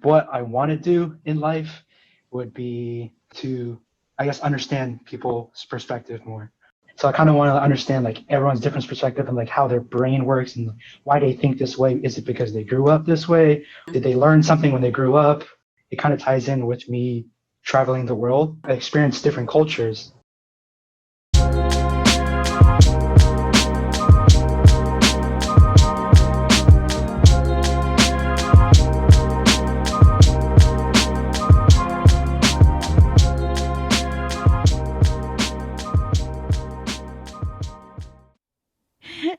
what I want to do in life would be to, I guess, understand people's perspective more. So I kind of want to understand like everyone's different perspective and like how their brain works and why they think this way. Is it because they grew up this way? Did they learn something when they grew up? It kind of ties in with me traveling the world. I experienced different cultures.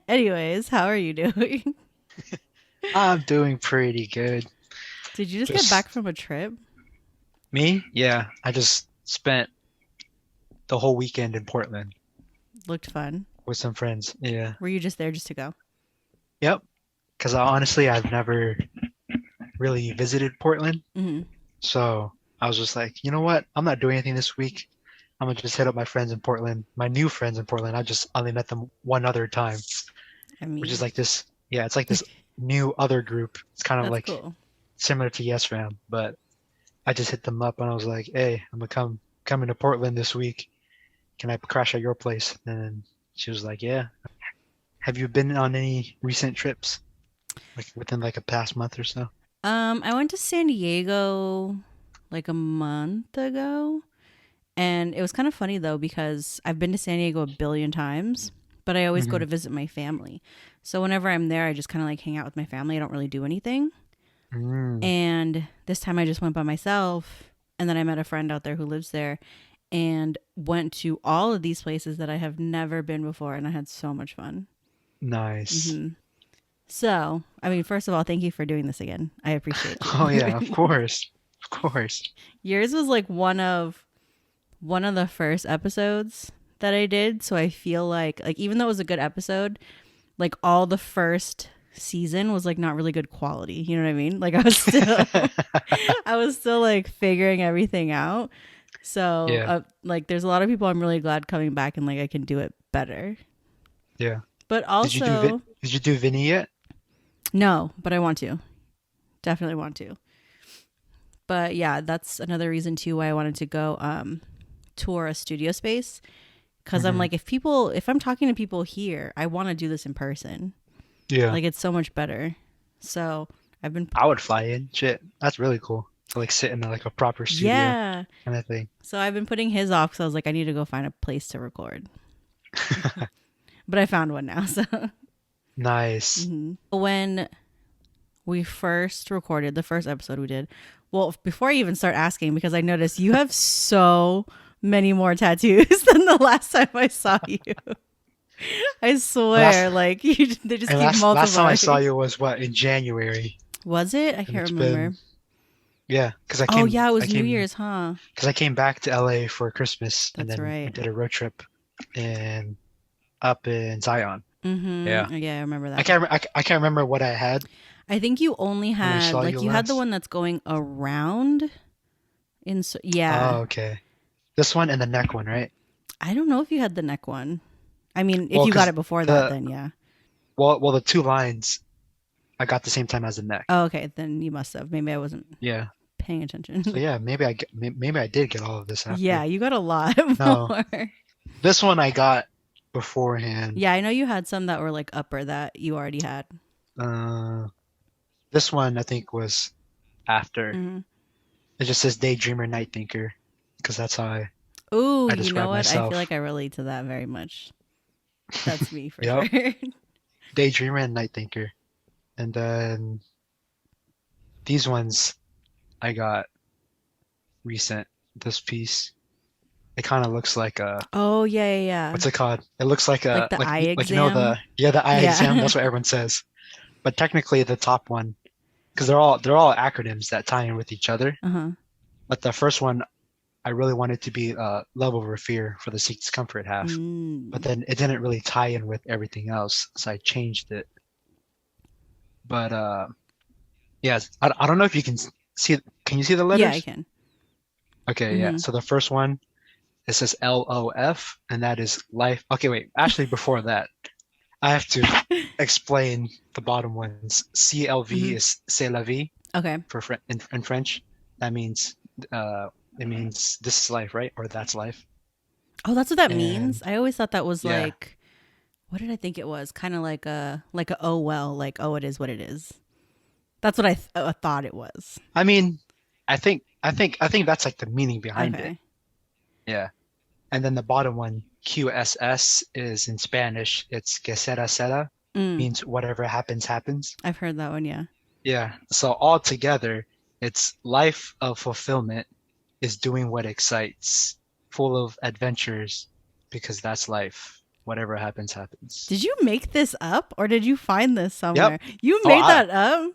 Anyways, how are you doing? I'm doing pretty good. Did you just get Just back from a trip? me? Yeah, I just spent the whole weekend in Portland Looked fun. with some friends. Yeah. Were you just there just to go? Yep. Because honestly, I've never really visited Portland. Hmm. So I was just like, you know what? I'm not doing anything this week. I'm gonna just hit up my friends in Portland, my new friends in Portland. I just only met them one other time, I which is mean, like this, yeah, it's like this new other group. It's kind of that's like cool. similar to Yes Fam, but I just hit them up and I was like, hey, I'm gonna coming to Portland this week. Can I crash at your place? And she was like, yeah. Have you been on any recent trips, like within like a past month or so? I went to San Diego like a month ago, and it was kind of funny though because I've been to San Diego a billion times, but I always go Hmm. to visit my family. So whenever I'm there, I just kind of like hang out with my family. I don't really do anything. Mm, And this time I just went by myself, and then I met a friend out there who lives there and went to all of these places that I have never been before, and I had so much fun. nice. Hmm. So, I mean, first of all, thank you for doing this again. I appreciate Oh yeah, of you. course, of course. Yours was like one of the first episodes that I did, so I feel like even though it was a good episode, like all the first season was like not really good quality. You know what I mean? Like I was still I was still like figuring everything out. So, Yeah, like there's a lot of people I'm really glad coming back and like I can do it better. yeah. But also, Did you do Vinny yet? no, but I want to. Definitely want to. But yeah, that's another reason too why I wanted to go tour a studio space, cuz I'm Hmm. like if I'm talking to people here, I want to do this in person. Yeah, Like it's so much better. So, I've been I would fly in. Shit, that's really cool to like sit in like a proper studio yeah. kind of thing. So I've been putting his off cuz I was like I need to go find a place to record. But I found one now, so Nice. mhm. When we first recorded the first episode we did, well, before I even start asking, because I noticed you have so many more tattoos than the last time I saw you. I Last swear, like they just and keep last time I saw multiplying. you was what, in January, Was it? I and can't it's been, remember. yeah, because Oh yeah, it was New Year's, huh? I came back to LA for Christmas and That's then we right. did a road trip in up in Zion. Yeah. Mm-hmm. Yeah, I remember that. I can't remember what I had I think you only when I had saw you like you had the last. one that's going around yeah. Oh, okay. This one and the neck one, right? I don't know if you had the neck one. I mean, if Well, you got because it before that, the then yeah. the two lines I got the same time as the neck. Oh, okay, then you must have. Maybe I wasn't Yeah. paying So attention. yeah, maybe I did get all of this Yeah, after. you got a lot No, more. this one I got beforehand. Yeah, I know you had some that were like upper that you already had. Uh, this one I think was after. Hmm. It just says daydreamer, night thinker, because that's how Ooh, I you know describe what? I feel myself. like I relate to that very much. That's me for sure. Yep, daydreamer and night thinker. And then these ones I got recent. This piece, it kind of looks like a, Oh yeah, yeah, yeah. what's it called? It looks like Like a the eye like you know exam. the, yeah, the eye exam. Yeah. That's what everyone says. But technically the top one, because they're all acronyms that tie in with each other. Uh huh. But the first one I really wanted to be love over fear for the Seek's Comfort half. But Mm. then it didn't really tie in with everything else, so I changed it. But yeah, I don't know if you can see. Can you see the Yeah, I letters? can. Okay, yeah. Hmm. So the first one, it says LOF, and that is life. Okay, wait. Actually, before that, I have to explain the bottom ones. CLV Hmm. is c'est la vie, Okay. In French. That means it means this is life, right? Or that's life. Oh, that's what that means. And I always thought that was yeah, like, what did I think it was? Kind of like a oh well, like oh it is what it is. That's what I thought it was. I mean, I think that's like the meaning behind it. Okay. Yeah. And then the bottom one, QSS, is in Spanish. It's que sera sera, Mm, means whatever happens happens. I've heard that one. Yeah. Yeah. So all together, it's life of fulfillment is doing what excites, full of adventures, because that's life. Whatever happens happens. Did you make this up or did you find this Yep. somewhere? You Oh, made that up?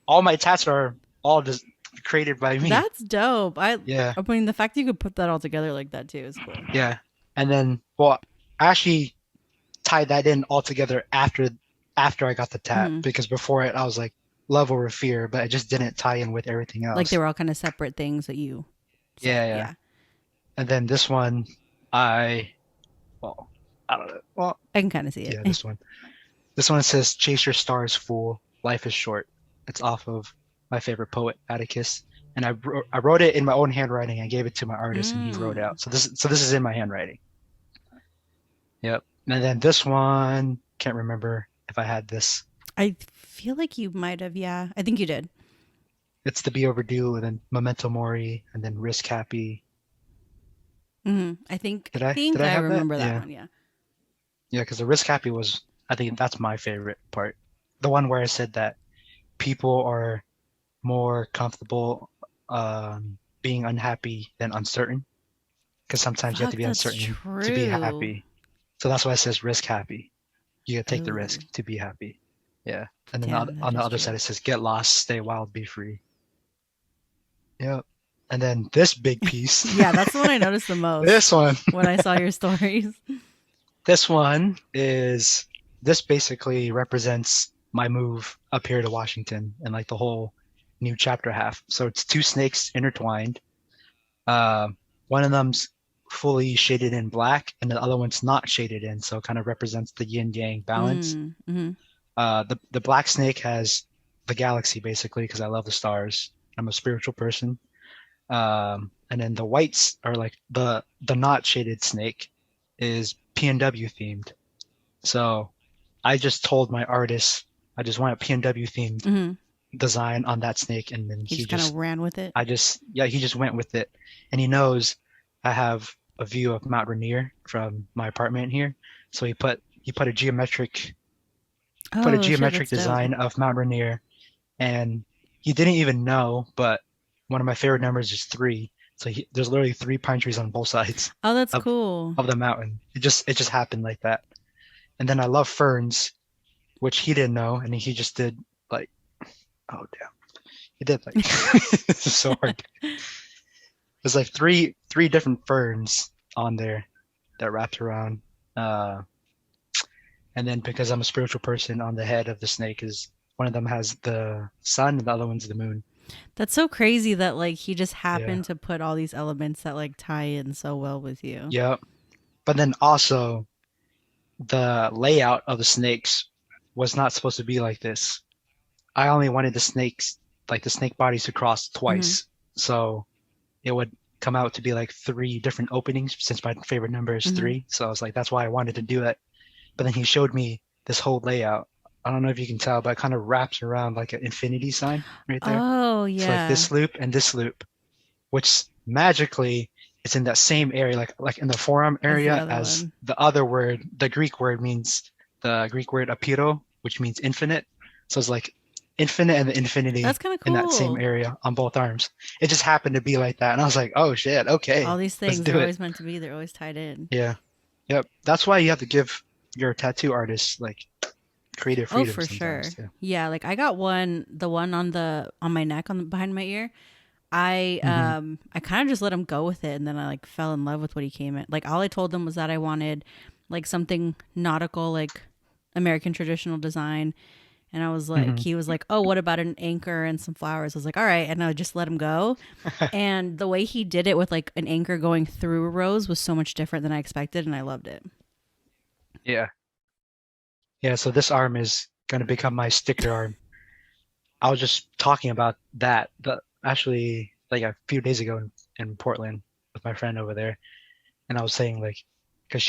all my tats are all just created by me. That's dope. Yeah. I mean the fact that you could put that all together like that too is cool. Yeah. And then, well, I actually tied that in all together after I got the tat, Mhm. because before it I was like love over fear, but it just didn't tie in with everything Like they else. were all kind of separate things that you said. Yeah, yeah. Yeah. And then this one, I well, I don't know. Well, I can kind of see it. yeah, this one. This one says chase your stars, fool. Life is short. It's off of my favorite poet, Atticus. And I wrote it in my own handwriting. I gave it to my artist and he wrote Mm. out. So this is in my handwriting. Yep. And then this one, can't remember if I had this. I feel like you might have. Yeah. I think you did. It's to be overdue, and then memento mori, and then risk happy. I think Did I I think did I I have that? remember that Yeah. one. Yeah. Yeah, because the risk happy was, I think that's my favorite part. The one where I said that people are more comfortable being unhappy than uncertain, because sometimes you have to Fuck, be that's uncertain to be true. happy. So that's why it says risk happy. You gotta take the Oh, risk to be happy. Yeah. And then damn, that on the is other true. side it says get lost, stay wild, be free. Yep. And then this big piece, Yeah, that's the one I noticed the most this one, when I saw your stories. this one is this basically represents my move up here to Washington and like the whole new chapter half. So it's two snakes intertwined. One of them's fully shaded in black, and the other one's not shaded in, so it kind of represents the yin yang balance. Mm-hmm. The black snake has the galaxy basically because I love the stars. I'm a spiritual person. And then the whites are like the not shaded snake is PNW themed. So I just told my artist I just want a PNW themed Mm-hmm. design on that snake, and then He just kind of ran with it. he just went with it, and he knows I have a view of Mount Rainier from my apartment here, so he put a geometric Oh shit, that's dope. design of Mount Rainier, and he didn't even know, but one of my favorite numbers is three, so there's literally three pine trees on both sides Oh, that's of cool. of the mountain. It just happened like that, and then I love ferns, which he didn't know, and he just did like, oh damn. He did like this is so hard. There's like three different ferns on there that wrapped around. And then because I'm a spiritual person, on the head of the snake is one of them has the sun and the other one's the moon. That's so crazy that like he just Yeah. happened to put all these elements that like tie in so well with you. Yep. But then also the layout of the snakes was not supposed to be like this. I only wanted the snakes, like the snake bodies, to cross twice. So it would come out to be like three different openings since my favorite number is Mhm. three. So I was like, that's why I wanted to do it. But then he showed me this whole layout. I don't know if you can tell, but it kind of wraps around like an infinity sign right there. Oh So like yeah. this loop and this loop, which magically is in that same area, like in the forearm the area other as one. the other word, the Greek word apiro, which means infinite. So it's like infinite and the infinity That's kind of in cool. that same area on both arms. It just happened to be like that. And I was like, oh shit, okay, All these let's things do are it. always meant to be. They're always tied in. Yeah. Yep. That's why you have to give your tattoo artist like creative Oh, freedom for sure. sometimes. Yeah. Yeah, like I got the one on my neck behind my ear. I Mhm. I kind of just let him go with it, and then I like fell in love with what he came in. Like all I told him was that I wanted like something nautical, like American traditional design. And I was like, Mhm. he was like, oh, what about an anchor and some flowers? I was like, all right. And I just let him go. And the way he did it with like an anchor going through a rose was so much different than I expected. And I loved it. Yeah. Yeah. So this arm is gonna become my sticker arm. I was just talking about that, actually like a few days ago in Portland with my friend over there, and I was saying like, because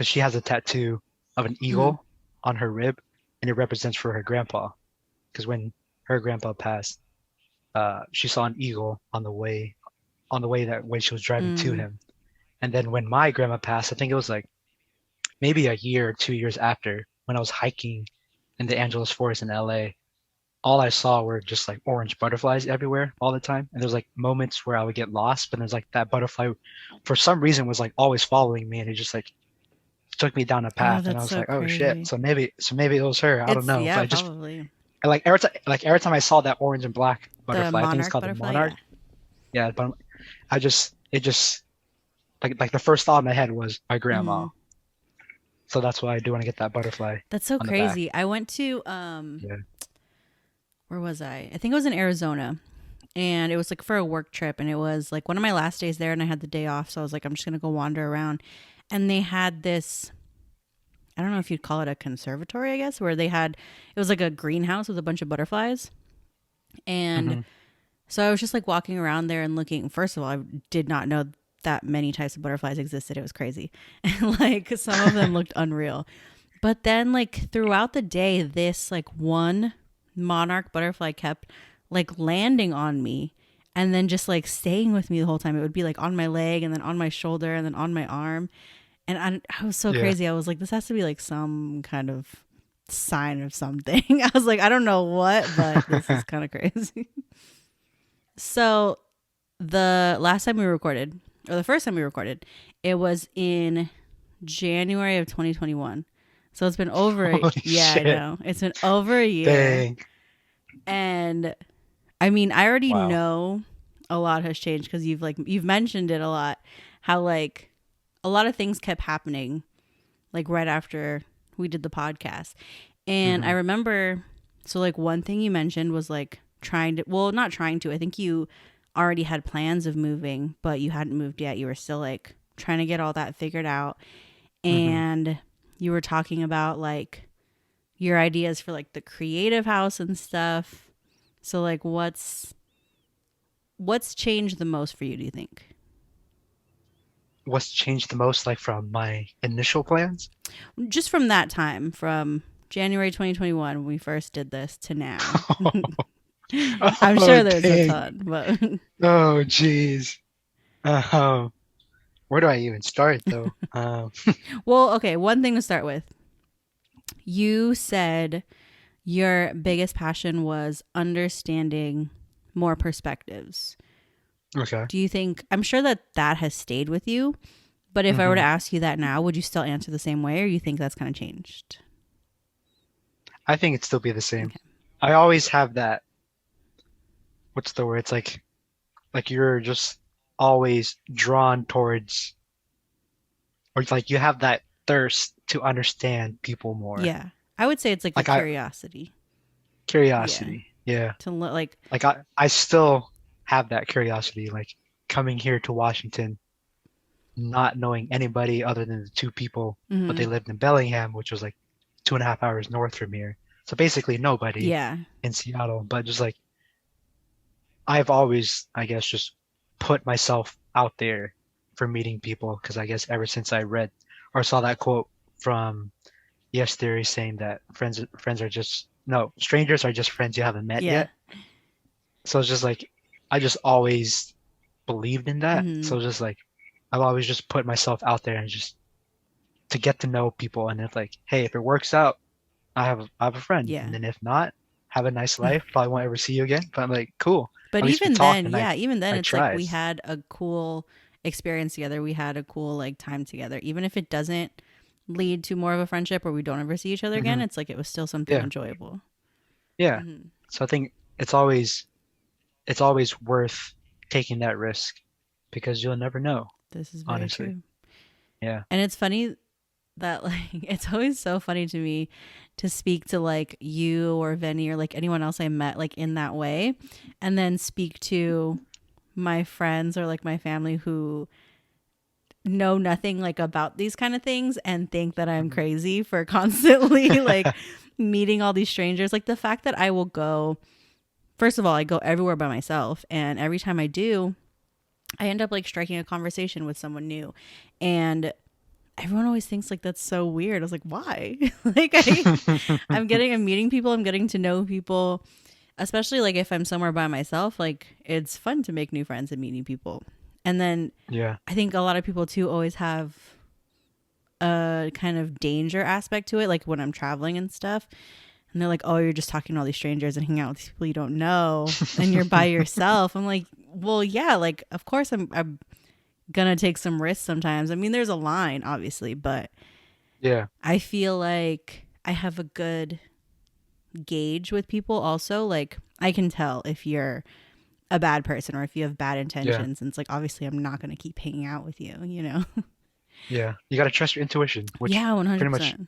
she has a tattoo of an Mm, eagle on her rib, and it represents for her grandpa. Because when her grandpa passed, she saw an eagle on the way that when she was driving to mm, him. And then when my grandma passed, I think it was like maybe a year or 2 years after, when I was hiking in the Angeles Forest in LA, all I saw were just like orange butterflies everywhere all the time. And there's like moments where I would get lost, but there's like that butterfly for some reason was like always following me, and it just like took me down a oh, path. And I that's was so like, oh shit. crazy. So maybe it was her. I don't It's know. But yeah, I just probably like every time I saw that orange and black the butterfly, I think it's monarch called the butterfly. monarch. Yeah. Yeah, but it just like the first thought in my head was my grandma. Hmm. So that's why I do want to get that butterfly That's so on the back. crazy. I went to Yeah. where was I? I think it was in Arizona. And it was like for a work trip, and it was like one of my last days there, and I had the day off, so I was like, I'm just gonna go wander around. And they had this, I don't know if you'd call it a conservatory, I guess, where they had, it was like a greenhouse with a bunch of butterflies. And Hmm. so I was just like walking around there and looking. First of all, I did not know that many types of butterflies existed. It was crazy. And like some of them looked unreal. But then like throughout the day, this like one monarch butterfly kept like landing on me and then just like staying with me the whole time. It would be like on my leg and then on my shoulder and then on my arm. And I was so Yeah. crazy. I was like, this has to be like some kind of sign of something. I was like, I don't know what, but this is kind of crazy. So the last time we recorded, or the first time we recorded, it was in January of 2021. So it's been Holy yeah, I shit. know. It's been over a year. Dang. And I mean, I already Wow. know a lot has changed because you've mentioned it a lot, how like a lot of things kept happening like right after we did the podcast. And I Hmm. remember, so like one thing you mentioned was like trying to, well, not trying to, I think you already had plans of moving, but you hadn't moved yet. You were still like trying to get all that figured out. Hmm. And you were talking about like your ideas for like the creative house and stuff. So like what's changed the most for you, do you think? What's changed the most, like from my initial plans? Just from that time, from January 2021 when we first did this to now. I'm Oh, sure there's a dang. ton, but Oh, jeez. Um, where do I even start though? well, okay, one thing to start with. You said your biggest passion was understanding more perspectives. Okay. Do you think, I'm sure that that has stayed with you, but if I were to Hmm. ask you that now, would you still answer the same way, or you think that's kind of changed? I think it'd still be the same. Okay. I always have that, what's the word? It's like you're just always drawn towards, or it's like you have that thirst to understand people more. Yeah. I would say it's like a Like I curiosity. Yeah. curiosity. Yeah. Like, Like I still have that curiosity, like coming here to Washington, not knowing anybody other than the two people, but they mhm. lived in Bellingham, which was like 2.5 hours north from here. So basically nobody Yeah. in Seattle, but just like I've always, I guess, just put myself out there for meeting people because I guess ever since I read or saw that quote from Yes Theory saying that friends are just no, strangers are just friends you haven't met Yeah. yet. So it's just like I just always believed in that. So Mhm. it's just like I've always just put myself out there and just to get to know people, and if like, hey, if it works out, I have a friend, and Yeah. then if not, have a nice life. Probably won't ever see you again, but I'm like, cool. But At least we even talked, then, and yeah, even then I it's like tried. we had a cool experience together. We had a cool like time together. Even if it doesn't lead to more of a friendship or we don't ever see each other again, Hmm. it's like it was still something Yeah, enjoyable. yeah. Hmm. So I think it's always worth taking that risk because you'll never know, This is very honestly. true. Yeah. And it's funny that like it's always so funny to me to speak to like you or Vinny or like anyone else I met like in that way and then speak to my friends or like my family who know nothing like about these kind of things and think that I'm Hmm. crazy for constantly like meeting all these strangers. Like the fact that I will go first of all, I go everywhere by myself, and every time I do, I end up like striking a conversation with someone new, and everyone always thinks like that's so weird. I was like, why? Like I'm meeting people, I'm getting to know people, especially like if I'm somewhere by myself. Like it's fun to make new friends and meet new people. And then Yeah. I think a lot of people too always have a kind of danger aspect to it, like when I'm traveling and stuff. And they're like, oh, you're just talking to all these strangers and hanging out with these people you don't know, and you're by yourself. I'm like, well, yeah, like, of course I'm going to take some risks sometimes. I mean, there's a line, obviously, but Yeah. I feel like I have a good gauge with people also. Like, I can tell if you're a bad person or if you have bad Yeah. intentions. And it's like, obviously, I'm not going to keep hanging out with you, you know? Yeah. You got to trust your intuition, which Yeah, pretty much 100%.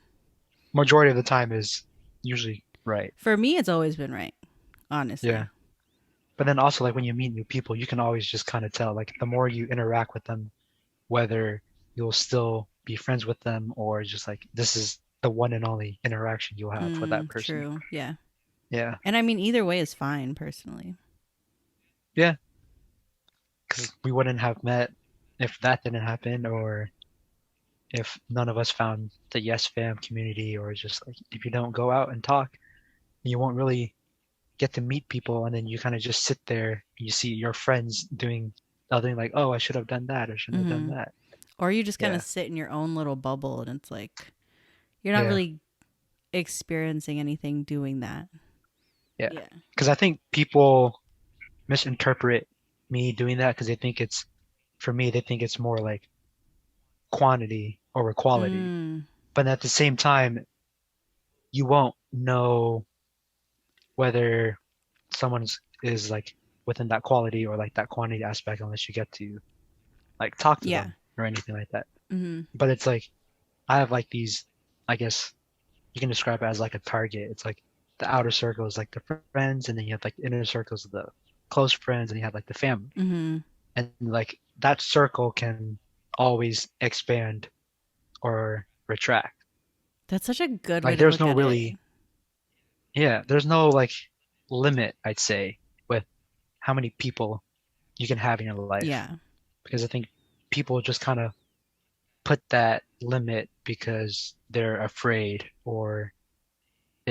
majority of the time is usually right. For me, it's always been right, honestly. Yeah. But then also like when you meet new people, you can always just kind of tell like the more you interact with them, whether you'll still be friends with them or just like this is the one and only interaction you'll have with that person. True. Yeah. Yeah. And I mean, either way is fine, personally. Yeah. Because we wouldn't have met if that didn't happen or if none of us found the Yes Fam community or just like if you don't go out and talk, you won't really get to meet people and then you kind of just sit there, you see your friends doing other like, oh, I should have done that or shouldn't have done Hmm. that. Or you just kind of Yeah. sit in your own little bubble and it's like, you're not Yeah. really experiencing anything doing that. Yeah. Yeah. Because I think people misinterpret me doing that because they think it's, for me, they think it's more like quantity over quality. Mm, But at the same time, you won't know whether someone's is like within that quality or like that quantity aspect unless you get to like talk to yeah. them or anything like that. Hmm. But it's like I have like these, I guess you can describe it as like a target. It's like the outer circle is like the friends, and then you have like the inner circles of the close friends, and you have like the family. Hmm. And like that circle can always expand or retract. That's such a good way Like to there's look no at it. really, yeah, there's no like limit, I'd say, with how many people you can have in your life. Yeah. Because I think people just kind of put that limit because they're afraid or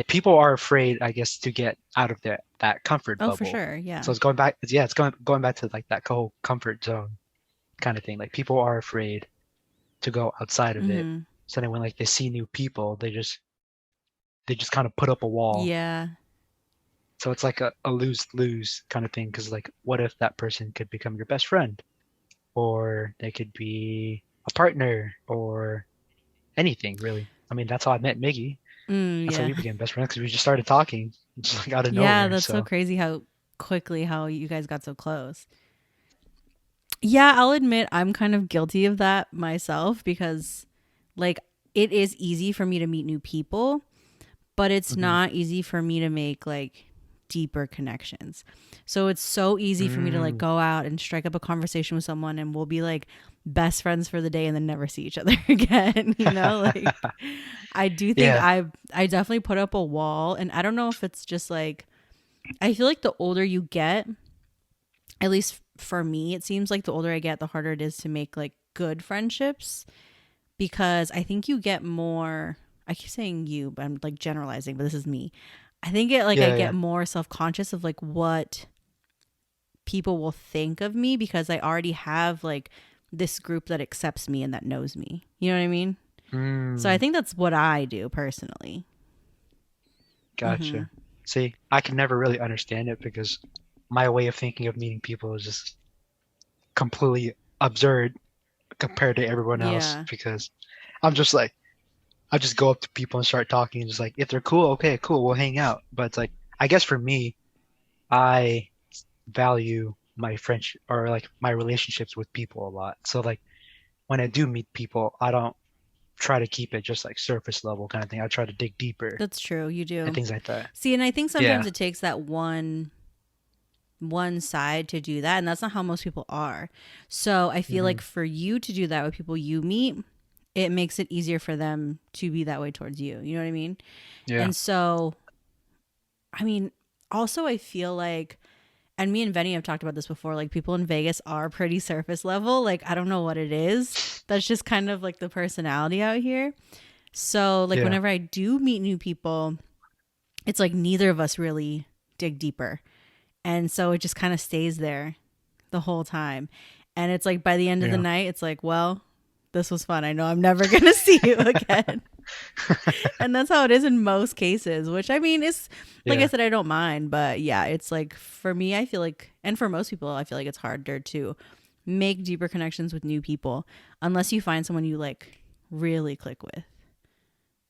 people are afraid, I guess, to get out of that comfort Oh, for bubble. sure. Yeah. So it's going back, yeah, it's going back to like that whole comfort zone kind of thing. Like people are afraid to go outside of it. Hmm. So then when like they see new people, they just kind of put up a wall. Yeah. So it's like a lose-lose kind of thing. Because like, what if that person could become your best friend, or they could be a partner, or anything really? I mean, that's how I met Miggy. That's how Yeah. we became best friends because we just started talking just like out of Yeah. nowhere. That's so So crazy how quickly how you guys got so close. Yeah, I'll admit I'm kind of guilty of that myself because like it is easy for me to meet new people, but it's mhm. not easy for me to make like deeper connections. So it's so easy for me to like Mm. go out and strike up a conversation with someone and we'll be like best friends for the day and then never see each other again, you know? Like I do think Yeah, I definitely put up a wall, and I don't know if it's just like I feel like the older you get, at least for me, it seems like the older I get, the harder it is to make like good friendships because I think you get more. I keep saying you, but I'm like generalizing, but this is me. I think it like I yeah, get yeah, more self conscious of like what people will think of me because I already have like this group that accepts me and that knows me. You know what I mean? So I mm, think that's what I do personally. Hmm. gotcha. See, I can never really understand it because my way of thinking of meeting people is just completely absurd compared to everyone else Yeah. because I'm just like I just go up to people and start talking and just like if they're cool, okay, cool, we'll hang out. But it's like I guess for me, I value my friendship or like my relationships with people a lot. So like when I do meet people, I don't try to keep it just like surface level kind of thing. I try to dig deeper That's true. You and do. things like that. See, and I think sometimes Yeah. it takes that one side to do that, and that's not how most people are. So I feel Hmm. like for you to do that with people you meet, it makes it easier for them to be that way towards you. You know what I mean? Yeah. And so I mean, also I feel like And me and Venny have talked about this before. Like, people in Vegas are pretty surface level. Like, I don't know what it is. That's just kind of like the personality out here. So, like, Yeah. whenever I do meet new people, it's like neither of us really dig deeper. And so it just kind of stays there the whole time. And it's like by the end of the Yeah. night, it's like, well, this was fun. I know I'm never going to see you again. And that's how it is in most cases, which I mean, is like I Yeah. said, I don't mind. But yeah, it's like for me, I feel like, and for most people, I feel like it's harder to make deeper connections with new people unless you find someone you like really click with.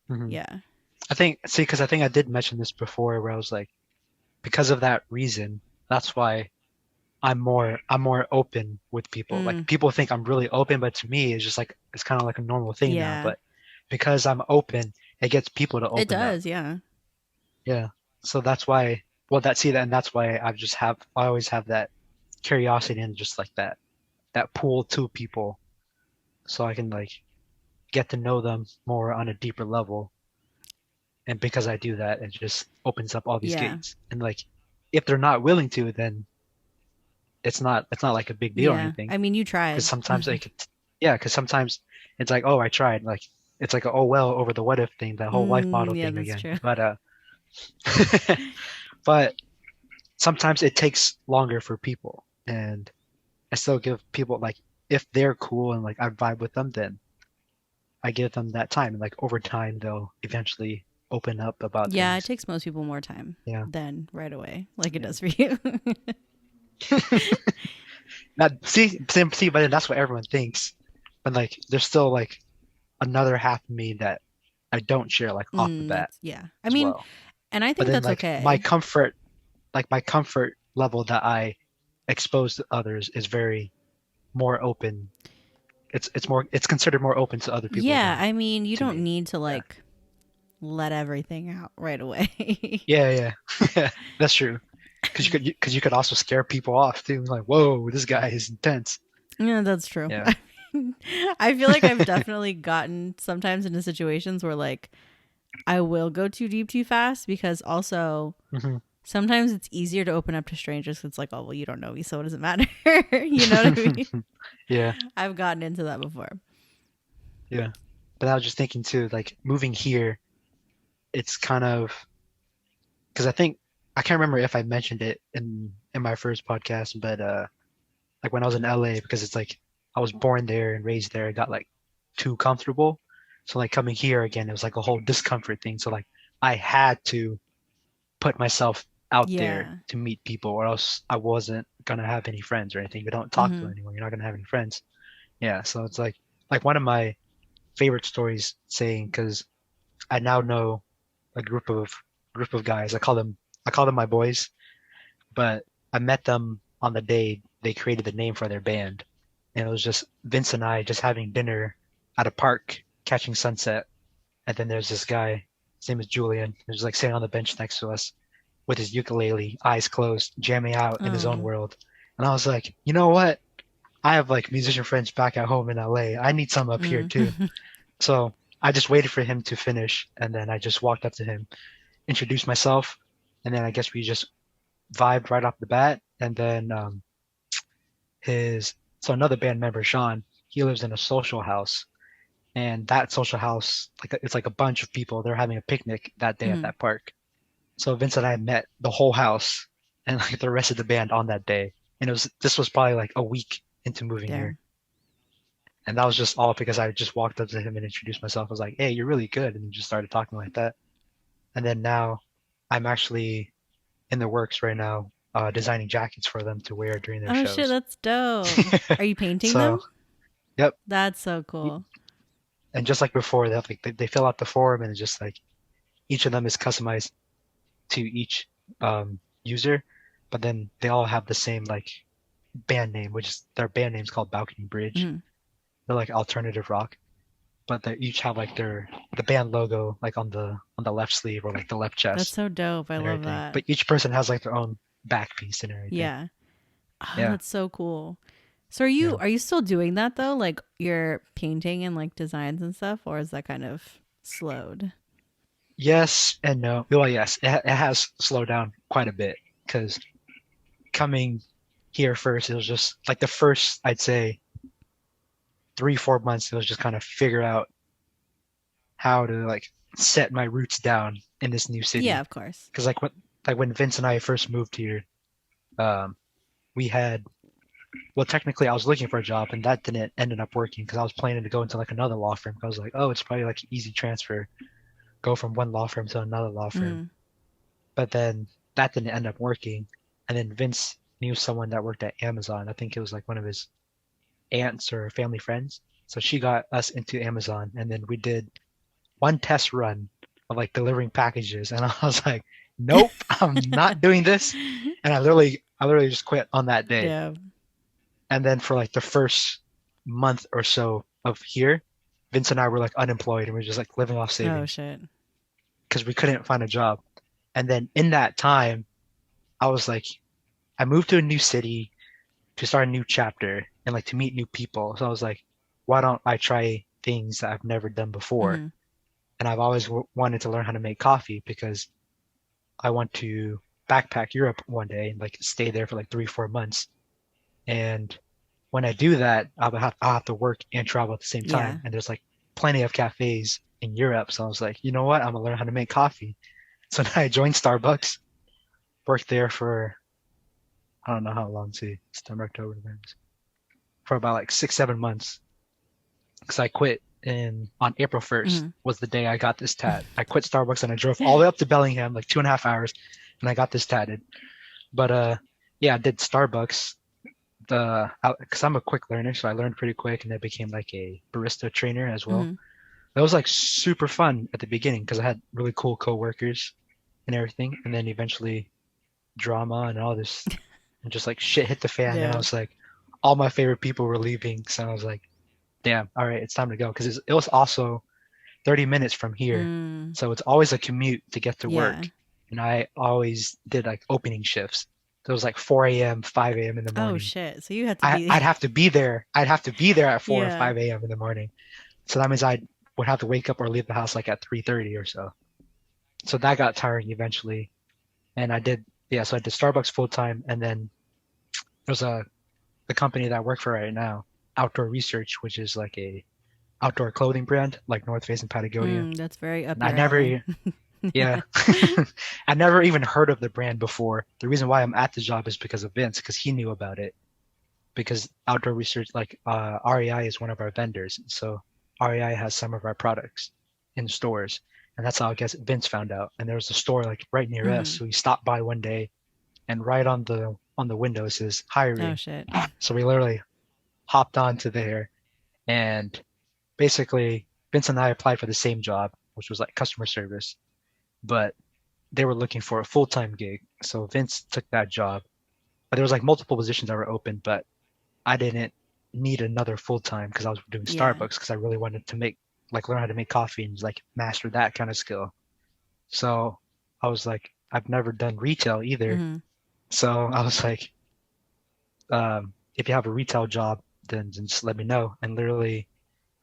Hmm. Yeah. Because I think I did mention this before, where I was like, because of that reason, that's why I'm more open with people. Like Mm, people think I'm really open, but to me, it's just like it's kind of like a normal thing now. yeah. But because I'm open, it gets people to It open up. does. Yeah. Yeah. So that's why. Well, and that's why I always have that curiosity and just like that pull to people, so I can like get to know them more on a deeper level. And because I do that, it just opens up all these Yeah. gates. And like, if they're not willing to, then it's not like a big deal or Yeah. anything. I mean, you Because tried. sometimes yeah, because sometimes it's like, oh, I tried. Like, it's like, oh well, over the what if thing, that whole life model Yeah, thing that's again. true. But but sometimes it takes longer for people, and I still give people like, if they're cool and like I vibe with them, then I give them that time, and like over time they'll eventually open up about Yeah, it things. takes most people more time Yeah. than right away, like it Yeah. does for you. Now, see, but then that's what everyone thinks. But like, there's still like another half of me that I don't share like off the bat That's yeah. I as mean, well. and I But think then that's like okay. my comfort level that I expose to others is very more open. It's considered more open to other people Yeah, than I mean, you to don't me. need to Yeah. like let everything out right away. Yeah, yeah. That's true. Because you could also scare people off too. Like, whoa, this guy is intense. Yeah, that's true. Yeah. I feel like I've definitely gotten sometimes into situations where like I will go too deep too fast because also Hmm. sometimes it's easier to open up to strangers 'cause it's like, oh, well, you don't know me, so it doesn't matter. You know what I mean? Yeah, I've gotten into that before. yeah. But I was just thinking too, like moving here, it's kind of because I can't remember if I mentioned it in my first podcast, but like when I was in LA, because it's like I was born there and raised there, I got like too comfortable. So like coming here again, it was like a whole discomfort thing. So like I had to put myself out there Yeah. to meet people, or else I wasn't gonna have any friends or anything. You don't talk to Hmm. anyone, you're not gonna have any friends. Yeah, so it's like one of my favorite stories saying, because I now know a group of guys. I call them my boys, but I met them on the day they created the name for their band. And it was just Vince and I just having dinner at a park, catching sunset. And then there's this guy, his name is Julian, who's like sitting on the bench next to us with his ukulele, eyes closed, jamming out in his own Oh. world. And I was like, you know what? I have like musician friends back at home in LA. I need some up here too. Mm. So I just waited for him to finish, and then I just walked up to him, introduced myself, and then I guess we just vibed right off the bat. And then his so another band member, Sean, he lives in a social house, and that social house, like it's like a bunch of people. They're having a picnic that day at Mhm. that park. So Vince and I met the whole house and like the rest of the band on that day. And this was probably like a week into moving here. Damn. And that was just all because I just walked up to him and introduced myself. I was like, "Hey, you're really good," and he just started talking like that. And then now I'm actually in the works right now, designing jackets for them to wear during their Oh shit, shows. that's dope. Are you painting So, them? yep. That's so cool. And just like before, they have, like they fill out the form, and it's just like each of them is customized to each user, but then they all have the same like band name, which is their band name's called Balcony Bridge. Mhm. They're like alternative rock, but they each have like the band logo like on the left sleeve or like the left That's chest so dope. I and love everything. that. But each person has like their own back piece and everything. Yeah. Oh, Yeah, that's so cool. So are yeah. you still doing that though? Like you're painting and like designs and stuff, or is that kind of slowed? Yes and no. Well, yes, it has slowed down quite a bit because coming here first, it was just like the first, I'd say 3-4 months, it was just kind of figure out how to like set my roots down in this new Yeah, city. of course. Because when Vince and I first moved here, um, we had well, technically I was looking for a job and that didn't ended up working because I was planning to go into like another law firm. I was like, oh, it's probably like an easy transfer, go from one law firm to another law firm. Mm. But then that didn't end up working. And then Vince knew someone that worked at Amazon. I think it was like one of his aunts or family friends. So she got us into Amazon, and then we did one test run of like delivering packages, and I was like, nope, I'm not doing this. And I literally just quit on that day. Yeah. And then for like the first month or so of here, Vince and I were like unemployed and we were just like living off Oh savings shit. because we couldn't find a job. And then in that time, I was like, I moved to a new city to start a new chapter and like to meet new people. So I was like, why don't I try things that I've never done before? Mhm. And I've always wanted to learn how to make coffee because I want to backpack Europe one day and like stay there for like 3-4 months. And when I do that, I'll have to work and travel at the same time. Yeah. And there's like plenty of cafes in Europe. So I was like, you know what? I'm gonna learn how to make coffee. So then I joined Starbucks, worked there for I don't know how long, see, September, October, November, for about like 6-7 months. Because I quit on April 1st Mhm. was the day I got this tat. I quit Starbucks and I drove all the way up to Bellingham, like 2.5 hours, and I got this tatted. But yeah, I did Starbucks. Because I'm a quick learner, so I learned pretty quick, and I became like a barista trainer as well. Mhm. That was like super fun at the beginning because I had really cool coworkers and everything, and then eventually drama and all this, and just like shit hit the fan, and I Yeah. was like, all my favorite people were leaving, so I was like, damn, all right, it's time to go because it was also 30 minutes from here, Mm. so it's always a commute to get to work, Yeah. and I always did like opening shifts. So it was like 4 a.m., 5 a.m. in the Oh morning. shit. So you had to I, be I'd have to be there. I'd have to be there at 4 or Yeah. 5 a.m. in the morning. So that means I would have to wake up or leave the house like at 3:30 or so. So that got tiring eventually. And so I did Starbucks full time. And then there's the company that I work for right now, Outdoor Research, which is like a outdoor clothing brand like North Face and Patagonia. That's very up And I your never, alley. yeah, I never even heard of the brand before. The reason why I'm at the job is because of Vince, because he knew about it. Because Outdoor Research, like REI is one of our vendors. So REI has some of our products in stores. And that's how I guess Vince found out. And there was a store like right near us. Mhm. So we stopped by one day and right on the window it says Oh hiring. shit. So we literally hopped onto there and basically Vince and I applied for the same job, which was like customer service, but they were looking for a full-time gig. So Vince took that job. But there was like multiple positions that were open, but I didn't need another full-time because I was doing Yeah. Starbucks because I really wanted to learn how to make coffee and like master that kind of skill. So I was like, I've never done retail either. Mhm. So I was like, if you have a retail job, then just let me know. And literally,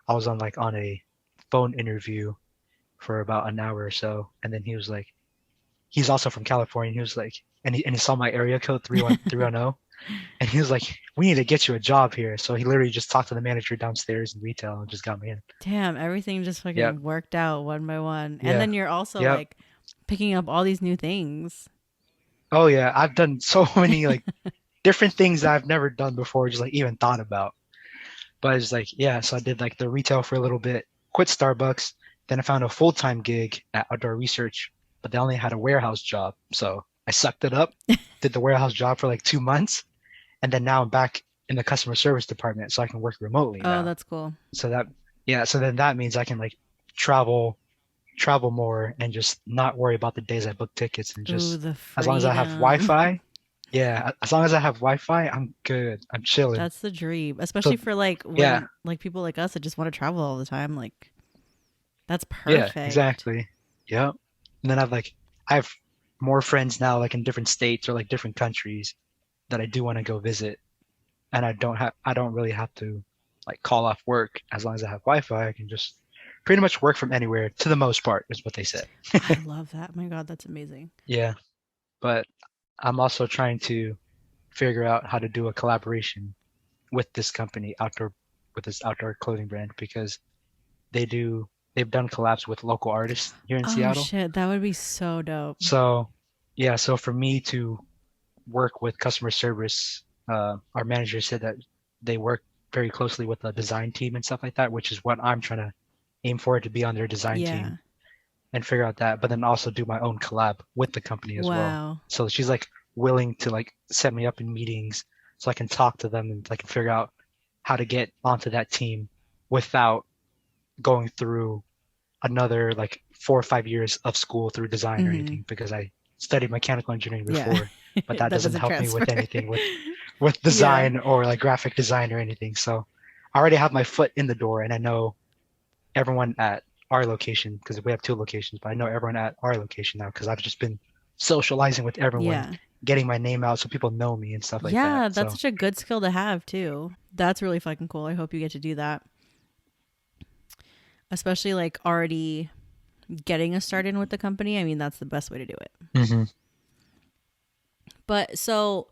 I was on a phone interview for about an hour or so, and then he was like, he's also from California. He was like, and he saw my area code 310, and he was like, we need to get you a job here. So he literally just talked to the manager downstairs in retail and just got me in. Damn, everything just fucking Yep. worked out one by one. And Yeah. then you're also Yep. like picking up all these new things. Oh yeah, I've done so many like different things that I've never done before, just like even thought about. But it's like, yeah, so I did like the retail for a little bit, quit Starbucks, then I found a full-time gig at Outdoor Research, but they only had a warehouse job. So I sucked it up, did the warehouse job for like 2 months, and then now I'm back in the customer service department so I can work remotely Oh, now. that's cool. So then that means I can like travel more and just not worry about the days I book tickets and Ooh, just the as long as I have freedom. Wi-Fi, yeah, as long as I have Wi-Fi, I'm good. I'm chilling. That's the dream, especially for like when yeah. like people like us that just want to travel all the time. Like that's Yeah, perfect. exactly. Yep. And then I have more friends now like in different states or like different countries that I do want to go visit. And I don't really have to like call off work as long as I have Wi-Fi. I can just pretty much work from anywhere to the most part is what they said. I love that. My God, that's amazing. Yeah. But I'm also trying to figure out how to do a collaboration with this company, with this outdoor clothing brand, because they've done collabs with local artists here in Oh Seattle. shit, that would be so dope. So yeah, so for me to work with customer service, our manager said that they work very closely with the design team and stuff like that, which is what I'm trying to aim for, to be on their design Yeah. team and figure out that, but then also do my own collab with the company as well. Wow. So she's like willing to like set me up in meetings so I can talk to them and I can figure out how to get onto that team without going through another like 4 or 5 years of school through design or Mhm. anything, because I studied mechanical engineering Yeah. before, but that doesn't help me with transfer. anything with design or like graphic design or anything. So I already have my foot in the door, and I know everyone at our location, because we have 2 locations, but I know everyone at our location now because I've just been socializing with everyone, Yeah. getting my name out so people know me and stuff like Yeah, that. that's So such a good skill to have too. That's really fucking cool. I hope you get to do that. Especially like already getting us started with the company. I mean, that's the best way to do it. mhm. But so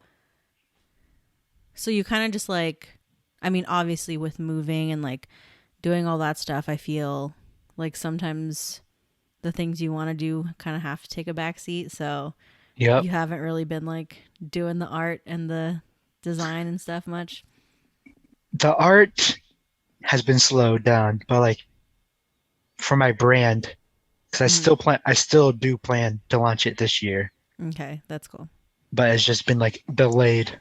you kind of just like, I mean, obviously with moving and like doing all that stuff, I feel like sometimes the things you want to do kind of have to take a back seat. So Yep. you haven't really been like doing the art and the design and stuff much. The art has been slowed down, but like for my brand, because I still do plan to launch it this year, Okay, that's cool. but it's just been like delayed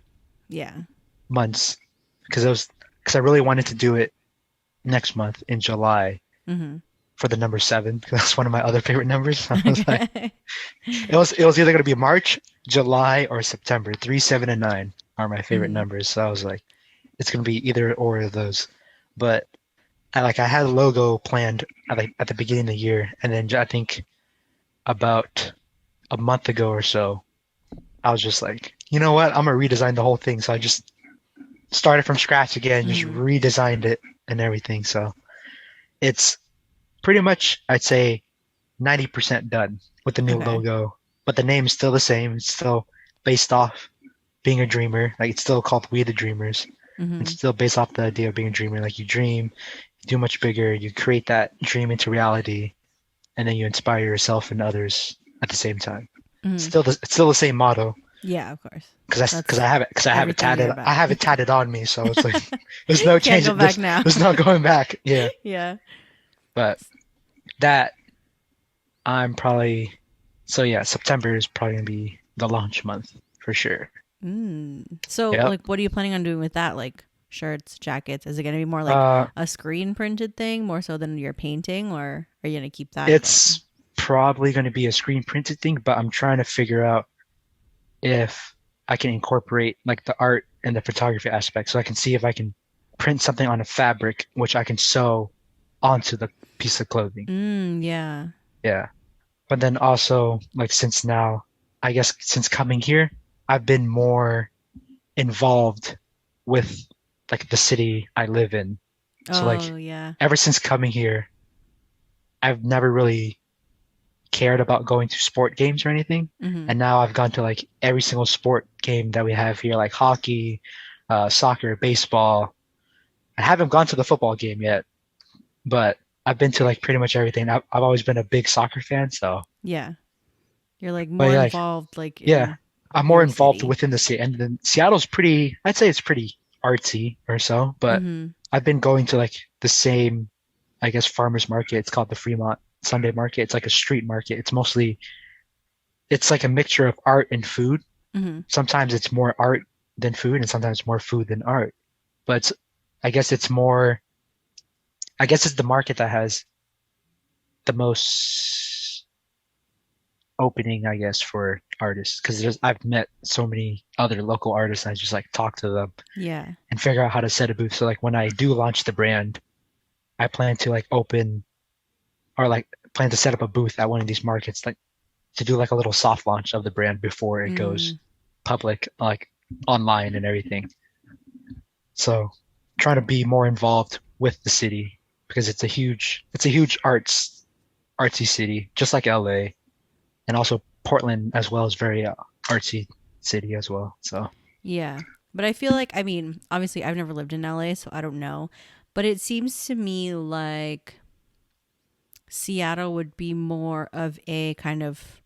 Yeah. months because I really wanted to do it next month in July Mm-hmm. for the number 7, because that's one of my other favorite numbers. I was like, Okay. it was either going to be March, July, or September. 3, 7, and 9 are my favorite Mhm. numbers. So I was like, it's going to be either or of those. But I had a logo planned at the beginning of the year, and then I think about a month ago or so, I was just like, you know what? I'm gonna redesign the whole thing. So I just started from scratch again, just Mhm. redesigned it and everything. So it's pretty much, I'd say, 90% done with the new Okay. logo, but the name's still the same. It's still based off being a dreamer. Like, it's still called We the Dreamers. Mm-hmm. It's still based off the idea of being a dreamer. Like, you dream, you do much bigger, you create that dream into reality, and then you inspire yourself and others at the same time. Mm-hmm. It's still the same motto. Yeah, of course. Because I have it everything you're tatted. about. I have it tatted on me, so it's like there's no Can't change. go back now. There's no going back. Yeah, Yeah. but that I'm probably so yeah. September is probably gonna be the launch month for sure. So, Yep. like, what are you planning on doing with that? Like, shirts, jackets? Is it going to be more like a screen printed thing, more so than your painting, or are you going to keep that? It's probably going to be a screen printed thing, but I'm trying to figure out if I can incorporate like the art and the photography aspect, so I can see if I can print something on a fabric which I can sew onto the piece of clothing. Yeah. Yeah. But then also, like, since now, I guess since coming here, I've been more involved with like the city I live in. So like yeah. ever since coming here, I've never really cared about going to sport games or anything. Mm-hmm. And now I've gone to like every single sport game that we have here, like hockey, soccer, baseball. I haven't gone to the football game yet, but I've been to like pretty much everything. I've always been a big soccer fan, so Yeah. You're like But more yeah, involved, like yeah, in I'm more your involved city. within the city. And then Seattle's pretty, I'd say it's pretty artsy or so, but Mm-hmm. I've been going to like the same, I guess, farmers market. It's called the Fremont Sunday Market. It's like a street market. It's like a mixture of art and food. Mm-hmm. Sometimes it's more art than food, and sometimes more food than art. But I guess it's more, I guess it's the market that has the most opening, I guess, for artists. Because I've met so many other local artists, and I just like talk to them Yeah. and figure out how to set a booth. So like when I do launch the brand, I plan to like open or like plan to set up a booth at one of these markets, like to do like a little soft launch of the brand before it goes public, like online and everything. So trying to be more involved with the city because it's a huge artsy city, just like LA, and also Portland as well is very artsy city as well. So Yeah. But I feel like, I mean, obviously I've never lived in LA, so I don't know. But it seems to me like Seattle would be more of a kind of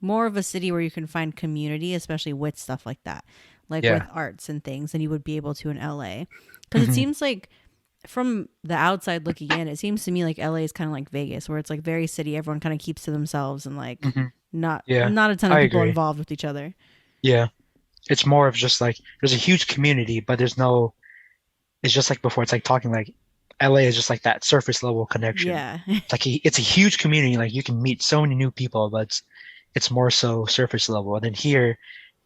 more of a city where you can find community, especially with stuff like that, like with Yeah. arts and things, than you would be able to in LA. Because it Hmm. seems like from the outside looking in, it seems to me like LA is kind of like Vegas, where it's like very city. Everyone kind of keeps to themselves and like Hmm. not Yeah, not a ton of I people agree. involved with each other. Yeah, it's more of just like there's a huge community, but there's no. It's just like before. It's like talking like LA is just like that surface level connection. Yeah. It's like it's a huge community. Like you can meet so many new people, but it's more so surface level. And then here,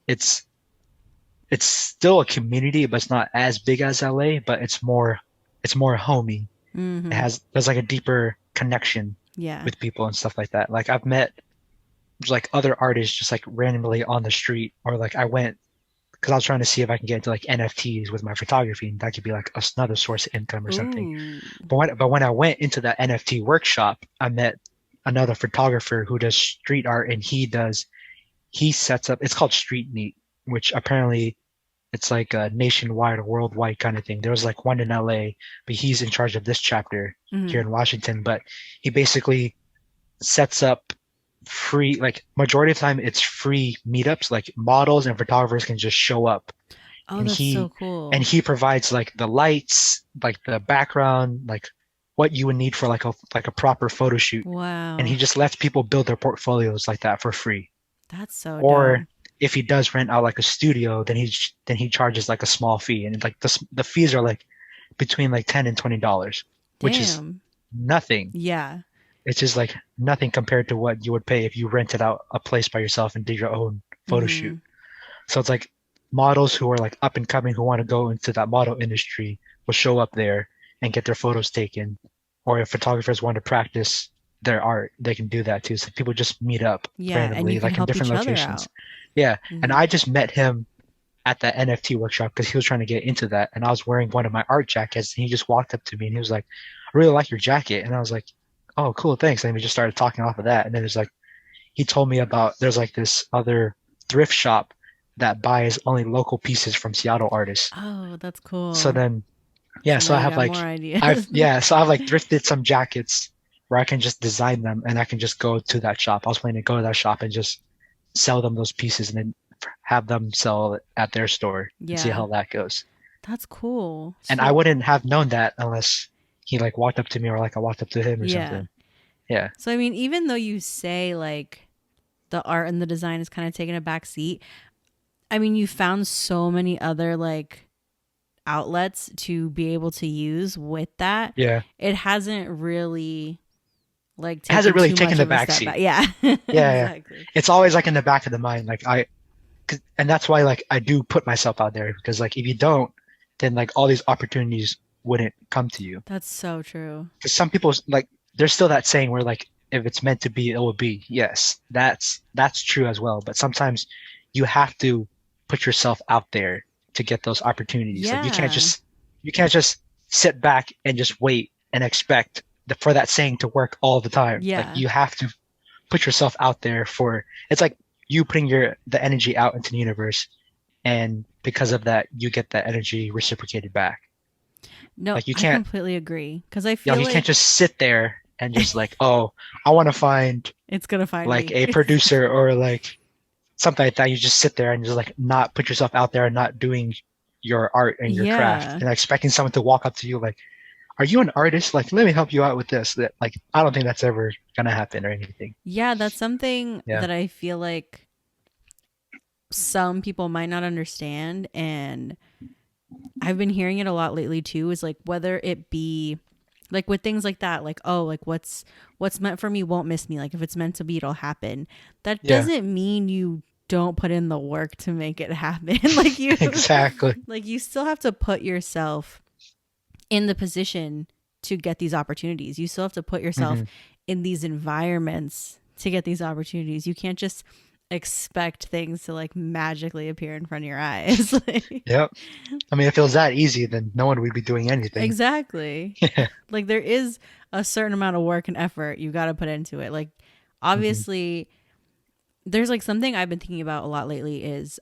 it's it's still a community, but it's not as big as LA. But it's more homey. Mm-hmm. There's like a deeper connection Yeah. with people and stuff like that. Like I've met like other artists just like randomly on the street, or like I went because I was trying to see if I can get into like NFTs with my photography, and that could be like another source of income or something. Ooh. But when I went into that NFT workshop, I met another photographer who does street art, and he sets up. It's called Street Meet, which apparently it's like a nationwide or worldwide kind of thing. There was like one in LA, but he's in charge of this chapter Mm-hmm. here in Washington. But he basically sets up free, like majority of the time it's free meetups, like models and photographers can just show up, Oh, and that's so and cool. he provides like the lights, like the background, like what you would need for like a proper photo shoot, and he Wow. just lets people build their portfolios like that for free. That's so Or dope. if he does rent out like a studio, then he charges like a small fee, and like the fees are like between like $10 and $20, which is Damn. nothing. Yeah. It's just like nothing compared to what you would pay if you rented out a place by yourself and did your own photo Mm-hmm. shoot. So it's like models who are like up and coming who want to go into that model industry will show up there and get their photos taken. Or if photographers want to practice their art, they can do that too. So people just meet up Yeah, and you randomly, can like in help different each other locations. out. Yeah. And Mm-hmm. I just met him at that NFT workshop because he was trying to get into that. And I was wearing one of my art jackets, and he just walked up to me and he was like, I really like your jacket. And I was like, oh, cool, thanks. And we just started talking off of that. And then there's like, he told me about there's like this other thrift shop that buys only local pieces from Seattle artists. Oh, that's So cool. then, yeah, So so now I you have got more like, ideas. so I've like thrifted some jackets where I can just design them and I can just go to that shop. I was planning to go to that shop and just sell them those pieces and then have them sell it at their store and see Yeah. how that goes. That's cool. And I So, wouldn't have known that unless he like walked up to me or like I walked up to him or yeah. something. Yeah. So, I mean, even though you say like the art and the design is kind of taking a back seat, I mean, you found so many other like outlets to be able to use with that. Yeah. It hasn't really like It hasn't taken really too taken much the of a back step seat. back. Yeah. Yeah, yeah. Exactly. It's always like in the back of the mind. Like and that's why like I do put myself out there because like if you don't, then like all these opportunities wouldn't come to you. That's so true. Because some people like there's still that saying where like if it's meant to be, it will be. Yes, that's true as well. But sometimes you have to put yourself out there to get those opportunities. Like Yeah. you can't just sit back and just wait and expect for that saying to work all the time. Like Yeah. you have to put yourself out there for it's like you putting the energy out into the universe, and because of that you get that energy reciprocated back. No, Like you I can't completely agree because I you know feel you can't like just sit there and just like, oh, I want to find it's gonna find like me. a producer or like something like that. You just sit there and just like not put yourself out there and not doing your art and your craft Yeah. and expecting someone to walk up to you like, are you an artist? Like, let me help you out with this. That like I don't think that's ever gonna happen or anything. Yeah, that's something Yeah. that I feel like some people might not understand, and I've been hearing it a lot lately too, is like whether it be like with things like that, like oh, like what's meant for me won't miss me. Like if it's meant to be, it'll happen. That Yeah. doesn't mean you don't put in the work to make it happen. Like you Exactly. like you still have to put yourself in the position to get these opportunities. You still have to put yourself Hmm. in these environments to get these opportunities. You can't just expect things to like magically appear in front of your eyes. Like, Yep. I mean, if it was that easy, then no one would be doing anything. exactly. Yeah. Like there is a certain amount of work and effort you got to put into it. Like Hmm. obviously there's like something I've been thinking about a lot lately is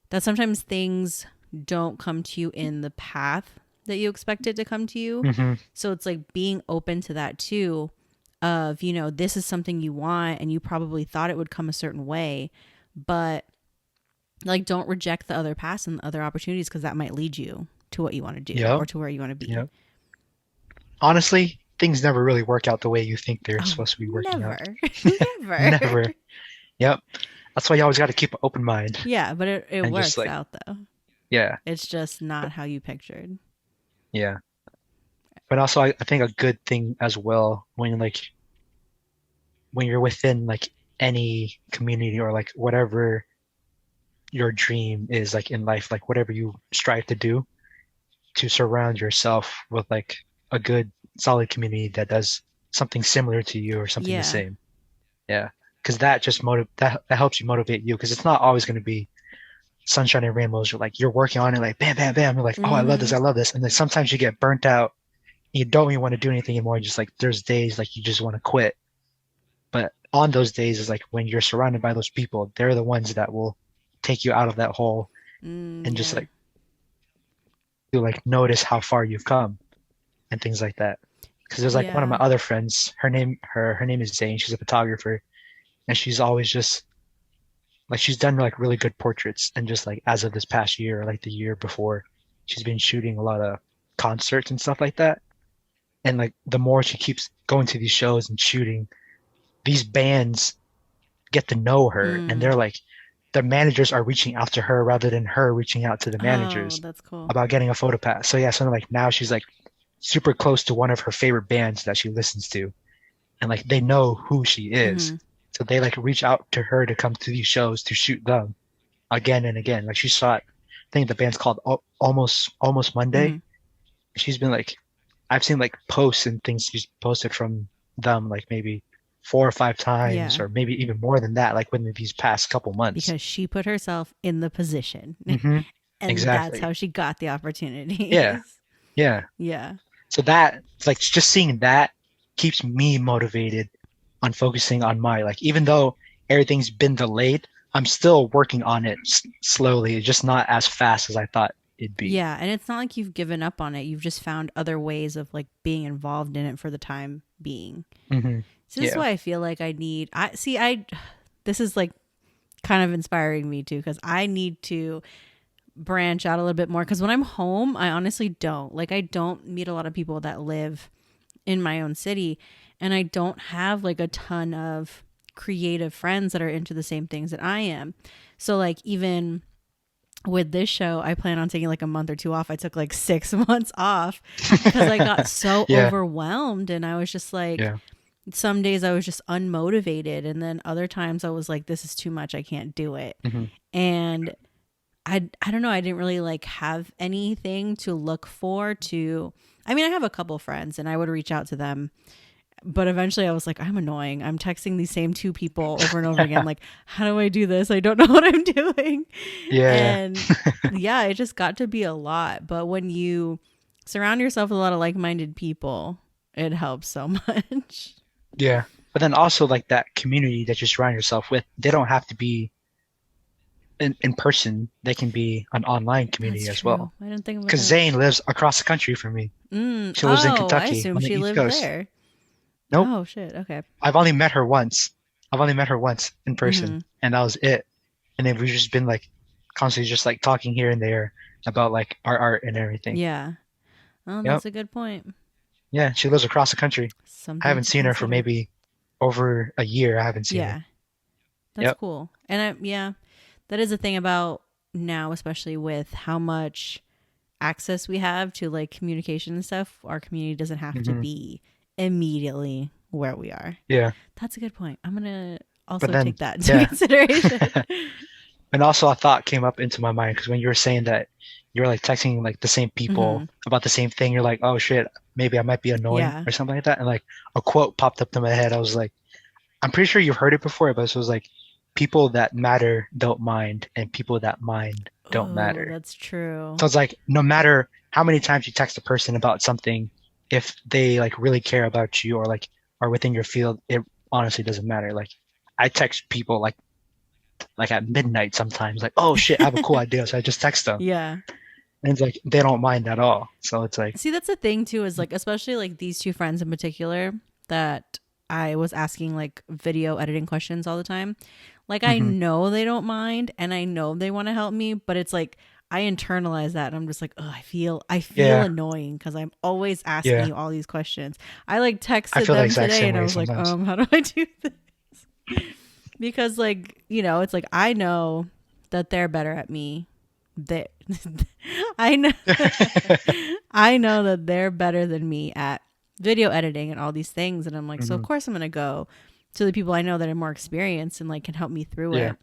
that sometimes things don't come to you in the path that you expect it to come to you. Mm-hmm. So it's like being open to that too, of, you know, this is something you want and you probably thought it would come a certain way, but like don't reject the other paths and the other opportunities, because that might lead you to what you want to do Yep. or to where you want to be. Yep. Honestly, things never really work out the way you think they're Oh, supposed to be working out. Never. Never. Yep. That's why you always got to keep an open mind. Yeah, but it And works just like, out though. yeah, It's just not how you pictured. yeah. But also, I think a good thing as well when you're within like any community or like whatever your dream is like in life, like whatever you strive to do, to surround yourself with like a good solid community that does something similar to you or something the Yeah. same. Yeah. Because that just that helps you motivate you, because it's not always going to be sunshine and rainbows. You're like, you're working on it like bam, bam, bam. You're like, oh, I love this, I love this. And then sometimes you get burnt out. You don't even want to do anything anymore. Just like there's days like you just want to quit. But on those days is like when you're surrounded by those people, they're the ones that will take you out of that hole and just Yeah. like you like notice how far you've come and things like that. Because there's like one of my Yeah. other friends, her name is Zane. She's a photographer, and she's always just like she's done like really good portraits. And just like as of this past year, or like the year before, she's been shooting a lot of concerts and stuff like that. And like the more she keeps going to these shows and shooting, these bands get to know her, and they're like, the managers are reaching out to her rather than her reaching out to the managers Oh, that's cool. about getting a photo pass. So yeah, so like now she's like super close to one of her favorite bands that she listens to, and like they know who she is. So they like reach out to her to come to these shows to shoot them again and again. Like she shot, I think the band's called Almost Monday. She's been like, I've seen like posts and things she's posted from them like maybe 4 or 5 times, Yeah. or maybe even more than that, like within these past couple months. Because she put herself in the position. Mhm. And Exactly. that's how she got the opportunities. Yeah. Yeah. Yeah. So that, like, just seeing that keeps me motivated on focusing on my, like, even though everything's been delayed, I'm still working on it slowly, just not as fast as I thought it'd be. Yeah, and it's not like you've given up on it. You've just found other ways of like being involved in it for the time being. Mm-hmm. So this is Yeah. why I feel like this is like kind of inspiring me too, because I need to branch out a little bit more, because when I'm home, I honestly don't. Like I don't meet a lot of people that live in my own city, and I don't have like a ton of creative friends that are into the same things that I am. So like even with this show, I plan on taking like a month or 2 off. I took like 6 months off because I got so Yeah. overwhelmed, and I was just like, Yeah. some days I was just unmotivated, and then other times I was like, this is too much, I can't do it. Mhm. And I don't know, I didn't really like have anything to look for to, I mean, I have a couple friends and I would reach out to them, but eventually I was like, I'm annoying, I'm texting these same 2 people over and over again, like, how do I do this? I don't know what I'm doing. Yeah. And yeah, it just got to be a lot. But when you surround yourself with a lot of like-minded people, it helps so much. Yeah. But then also like that community that you surround yourself with, they don't have to be in person. They can be an online community That's as true. well. I didn't think about Because that. Zane lives across the country from me. She lives in I Kentucky assume on the she East lived Coast. there. Nope. Oh shit. Okay. I've only met her once. In person, Mm-hmm. and that was it. And then we've just been like constantly just like talking here and there about like our art and everything. Yeah. Oh, that's a good point. Yeah, she lives across the country. Something I haven't to seen her for consider. maybe over a year. I haven't seen Yeah. her. That's Yep. cool. And that is a thing about now, especially with how much access we have to like communication and stuff. Our community doesn't have to Mhm. be immediately where we are. Yeah. That's a good point. I'm gonna also then- take that into yeah. consideration. And also a thought came up into my mind because when you were saying that you're like texting like the same people about the same thing, you're like, oh shit, maybe I might be annoying Yeah. or something like that. And like a quote popped up to my head. I was like, I'm pretty sure you've heard it before, but it was like, people that matter don't mind, and people that mind don't Oh, matter. That's true. So it's like, no matter how many times you text a person about something, if they like really care about you or like are within your field, it honestly doesn't matter. Like I text people like like at midnight sometimes, like, oh shit, I have a cool idea, so I just text them, Yeah. and it's like they don't mind at all. So it's like, See, that's the thing too, is like, especially like these two friends in particular that I was asking like video editing questions all the time. Like, I mhm, know they don't mind and I know they want to help me, but it's like I internalize that and I'm just like, oh, I feel yeah, annoying because I'm always asking yeah, you all these questions. I like I texted feel the them exact today same and I way was like, sometimes. how do I do this? Because like, it's like I know that they're better at me. They I know I know that they're better than me at video editing and all these things, and I'm like, so of Mhm, course I'm going to go to the people I know that are more experienced and like can help me through yeah, it.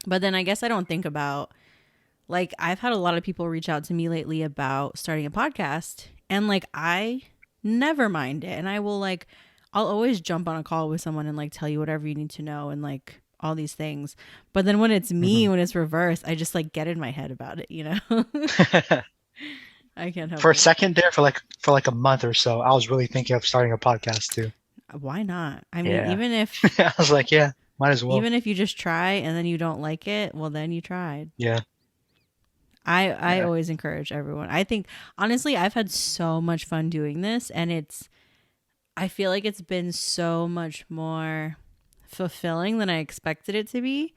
But then I guess I don't think about, like, I've had a lot of people reach out to me lately about starting a podcast, and like I never mind it, and I will like I'll always jump on a call with someone and like tell you whatever you need to know and like all these things. But then when it's me, mhm. when it's reversed, I just like get in my head about it. I can't help For a it. second there, for like a month or so, I was really thinking of starting a podcast too. Why not? I mean, Yeah. even if I was like, yeah, might as well. even if you just try and then you don't like it, well then you tried. Yeah, I yeah. always encourage everyone. I think honestly, I've had so much fun doing this, and I feel like it's been so much more fulfilling than I expected it to be.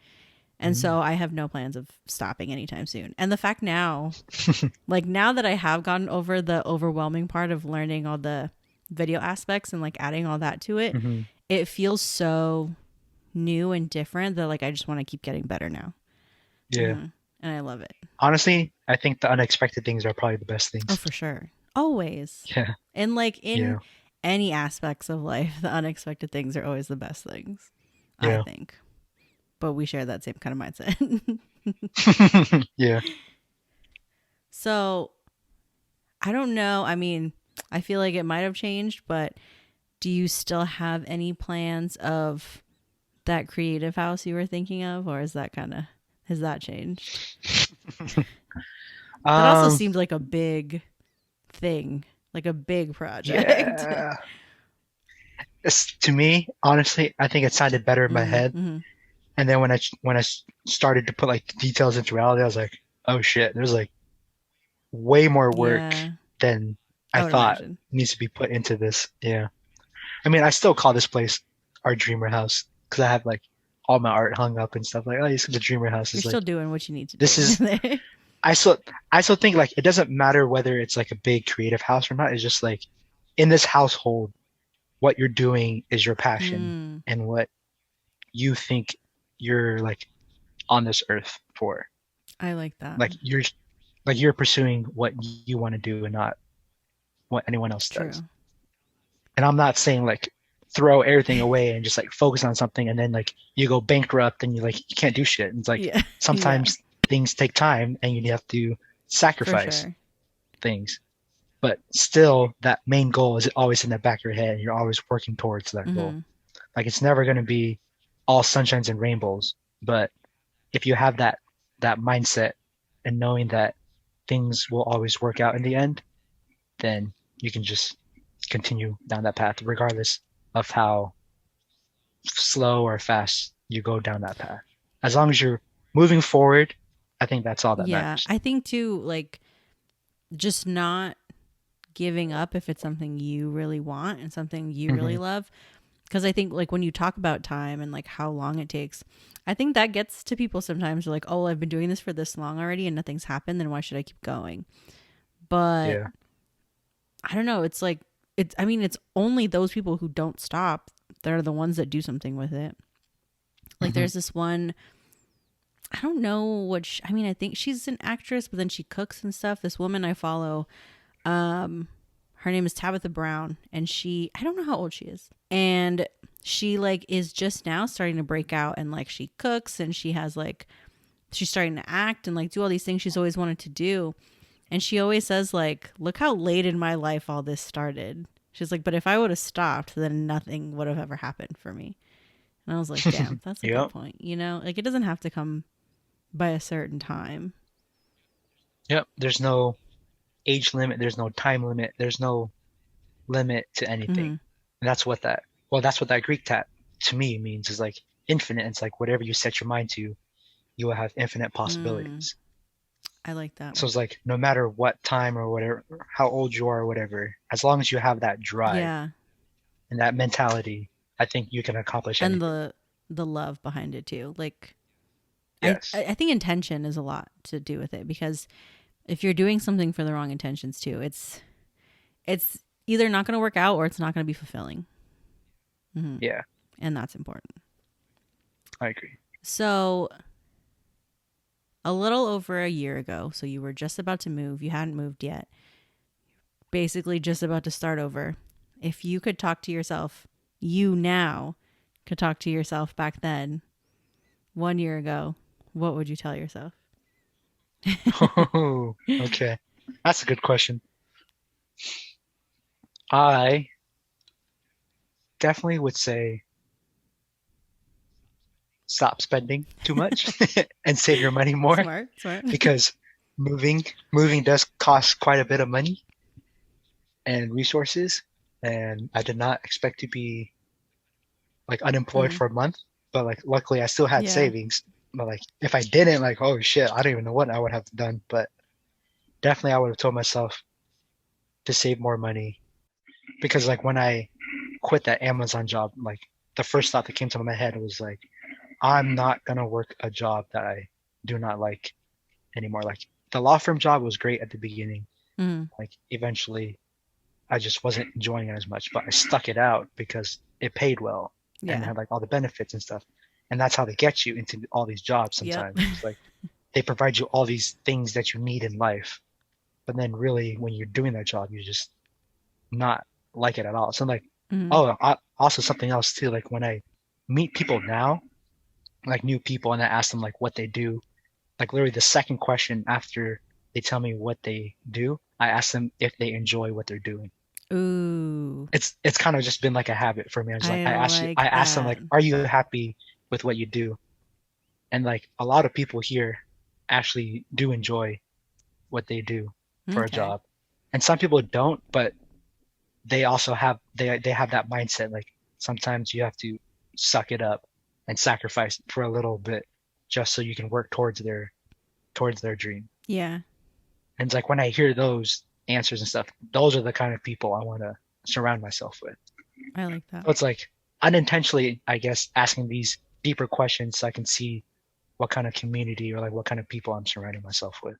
And Mm. so I have no plans of stopping anytime soon. And the fact now, like now that I have gotten over the overwhelming part of learning all the video aspects and like adding all that to it, Mhm. it feels so new and different that like I just want to keep getting better now. Yeah. And I love it. Honestly, I think the unexpected things are probably the best Oh, things. for sure. Always. Yeah, And like yeah, in any aspects of life, the unexpected things are always the best things, I yeah, think. But we share that same kind of mindset. yeah. So I don't know. I mean, I feel like it might have changed, but do you still have any plans of that creative house you were thinking of, or is that has that changed? That also Um, seemed like a big thing, like a big project. yeah. To me, honestly, I think it sounded better in my Mm-hmm, head. mm-hmm. And then when I started to put like the details into reality, I was like, oh shit, there's like way more work Yeah, than I I would thought imagine. needs to be put into this. Yeah. I mean, I still call this place our dreamer house because I have like all my art hung up and stuff. Like, oh, you see the dreamer house You're is still like doing what you need to this do. is. I still think like it doesn't matter whether it's like a big creative house or not. It's just like in this household, what you're doing is your passion Hmm. and what you think you're like on this earth for. I like that. Like you're pursuing what you want to do and not what anyone else does. True. And I'm not saying like throw everything away and just like focus on something and then like you go bankrupt and you can't do shit. And it's like Yeah. Yeah, sometimes things take time and you have to for sacrifice sure. things. But still that main goal is always in the back of your head and you're always working towards that goal. Hmm. Like it's never going to be all sunshines and rainbows, but if you have that mindset and knowing that things will always work out in the end, then you can just continue down that path regardless of how slow or fast you go down that path. As long as you're moving forward, I think that's all that Yeah, matters. I think too, like just not giving up if it's something you really want and something you really Hmm. love. Because I think like when you talk about time and like how long it takes, I think that gets to people sometimes. They're like, oh, I've been doing this for this long already and nothing's happened, then why should I keep going? But Yeah. I don't know. It's like I mean, it's only those people who don't stop that are the ones that do something with it. Like Hmm. there's this one, I don't know what I mean, I think she's an actress, but then she cooks and stuff. This woman I follow, um her name is Tabitha Brown, and I don't know how old she is. And she like is just now starting to break out, and like she cooks and she has like she's starting to act and like do all these things she's always wanted to do. And she always says like, look how late in my life all this started. She's like, but if I would have stopped, then nothing would have ever happened for me. And I was like, damn, that's a good Yep. point. Like it doesn't have to come by a certain time. Yep. There's no age limit. There's no time limit. There's no limit to anything. Hmm. And that's what that Greek tat to me means is like infinite. It's like whatever you set your mind to, you will have infinite Mm, possibilities. I like that. So it's like no matter what time or whatever, how old you are or whatever, as long as you have that drive Yeah. and that mentality, I think you can accomplish And anything. the love behind it too. Like Yes. I think intention is a lot to do with it, because if you're doing something for the wrong intentions too, it's either not going to work out or it's not going to be fulfilling. Hmm. Yeah, And that's important. I agree. So, a little over a year ago, so you were just about to move, you hadn't moved yet, basically just about to start over. If you could talk to yourself, you now could talk to yourself back then, 1 year ago, what would you tell yourself? Oh, okay. That's a good question. I definitely would say stop spending too much and save your money more Smart, smart. because moving moving does cost quite a bit of money and resources, and I did not expect to be like unemployed Mm, for a month, but like luckily I still had yeah. savings. But like if I didn't, like oh shit, I don't even know what I would have done. But definitely I would have told myself to save more money because like when I quit that Amazon job, like the first thought that came to my head was like I'm not gonna work a job that I do not like anymore. Like the law firm job was great at the beginning. Mm, Like eventually I just wasn't enjoying it as much, but I stuck it out because it paid well and yeah. had like all the benefits and stuff. And that's how they get you into all these jobs Yep. sometimes. It's like they provide you all these things that you need in life. But then really when you're doing that job, you just not like it at all. So like, Mm, oh, also something else too, like when I meet people now, like new people, and I ask them like what they do, like literally the second question after they tell me what they do, I ask them if they enjoy what they're doing. ooh, It's kind of just been like a habit for me. I was like, I I like ask them that. like, are you happy with what you do? And like a lot of people here actually do enjoy what they do for a Okay. job. And some people don't, but they also have they have that mindset like sometimes you have to suck it up and sacrifice for a little bit just so you can work towards their dream. Yeah, And it's like when I hear those answers and stuff, those are the kind of people I want to surround myself with. I like that. So it's like unintentionally, I guess, asking these deeper questions so I can see what kind of community or like what kind of people I'm surrounding myself with.